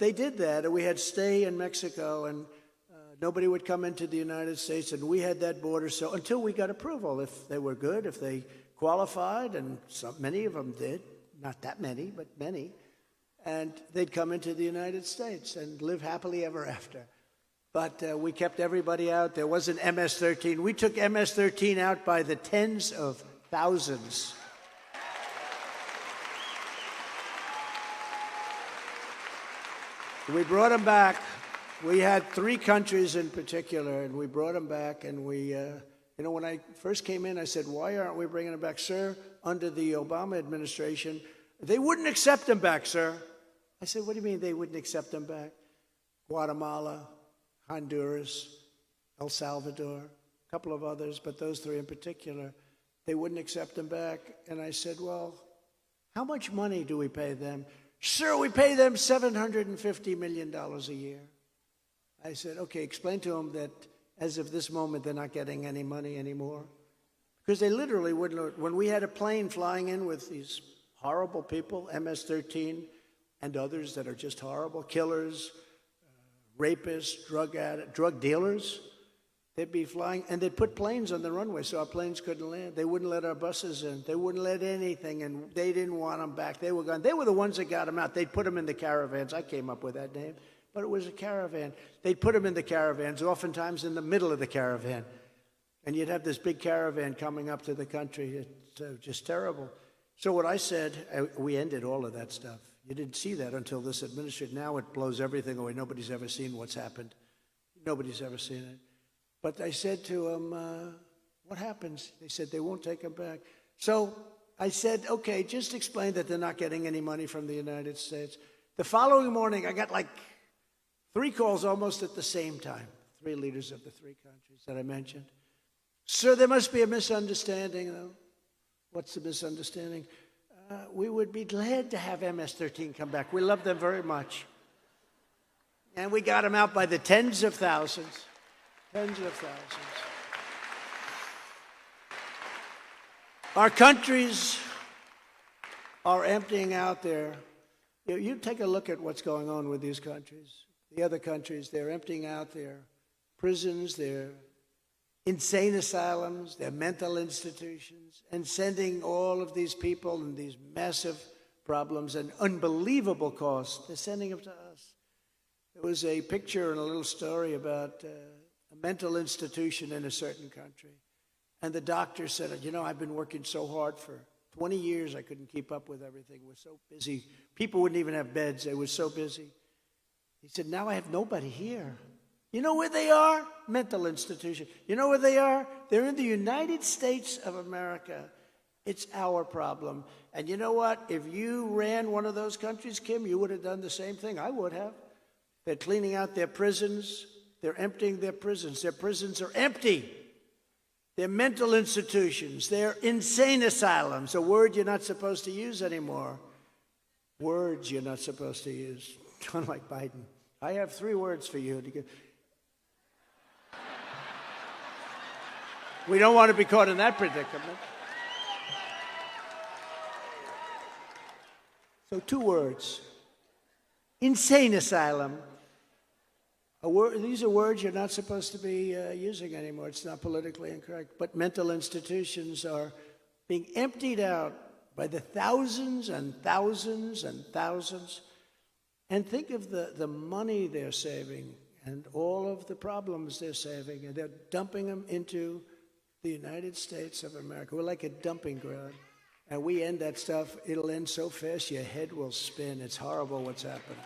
they did that, and we had stay in Mexico, and nobody would come into the United States, and we had that border. So until we got approval, if they were good, if they qualified, and many of them did, not that many, but many, and they'd come into the United States and live happily ever after. But we kept everybody out. There wasn't MS-13. We took MS-13 out by the tens of thousands. We brought them back. We had 3 countries in particular, and we brought them back. And we, when I first came in, I said, why aren't we bringing them back? Sir, under the Obama administration, they wouldn't accept them back, sir. I said, what do you mean they wouldn't accept them back? Guatemala, Honduras, El Salvador, a couple of others, but those 3 in particular, they wouldn't accept them back. And I said, well, how much money do we pay them? Sir, we pay them $750 million a year. I said, okay, explain to them that as of this moment, they're not getting any money anymore. Because they literally wouldn't. When we had a plane flying in with these horrible people, MS-13 and others that are just horrible, killers, rapists, drug dealers, they'd be flying, and they'd put planes on the runway so our planes couldn't land. They wouldn't let our buses in. They wouldn't let anything, and they didn't want them back. They were gone. They were the ones that got them out. They'd put them in the caravans. I came up with that name, but it was a caravan. They'd put them in the caravans, oftentimes in the middle of the caravan, and you'd have this big caravan coming up to the country. It's just terrible. So what I said, we ended all of that stuff. You didn't see that until this administration. Now it blows everything away. Nobody's ever seen what's happened. Nobody's ever seen it. But I said to them, what happens? They said they won't take them back. So I said, okay, just explain that they're not getting any money from the United States. The following morning, I got like 3 calls almost at the same time, 3 leaders of the 3 countries that I mentioned. Sir, there must be a misunderstanding, though. What's the misunderstanding? We would be glad to have MS-13 come back. We love them very much. And we got them out by the tens of thousands. Tens of thousands. Our countries are emptying out their... You take a look at what's going on with these countries. The other countries, they're emptying out their prisons, their insane asylums, their mental institutions, and sending all of these people and these massive problems and unbelievable costs, they're sending them to us. There was a picture and a little story about a mental institution in a certain country. And the doctor said, I've been working so hard for 20 years, I couldn't keep up with everything. We're so busy. People wouldn't even have beds. They were so busy. He said, now I have nobody here. You know where they are? Mental institution. You know where they are? They're in the United States of America. It's our problem. And you know what? If you ran one of those countries, Kim, you would have done the same thing. I would have. They're cleaning out their prisons. They're emptying their prisons. Their prisons are empty. They're mental institutions. They're insane asylums, a word you're not supposed to use anymore. Words you're not supposed to use. Unlike Biden. I have 3 words for you to give. We don't want to be caught in that predicament. So 2 words. Insane asylum. These are words you're not supposed to be using anymore. It's not politically incorrect. But mental institutions are being emptied out by the thousands and thousands and thousands. And think of the money they're saving and all of the problems they're saving. And they're dumping them into the United States of America. We're like a dumping ground. And we end that stuff. It'll end so fast your head will spin. It's horrible what's happened.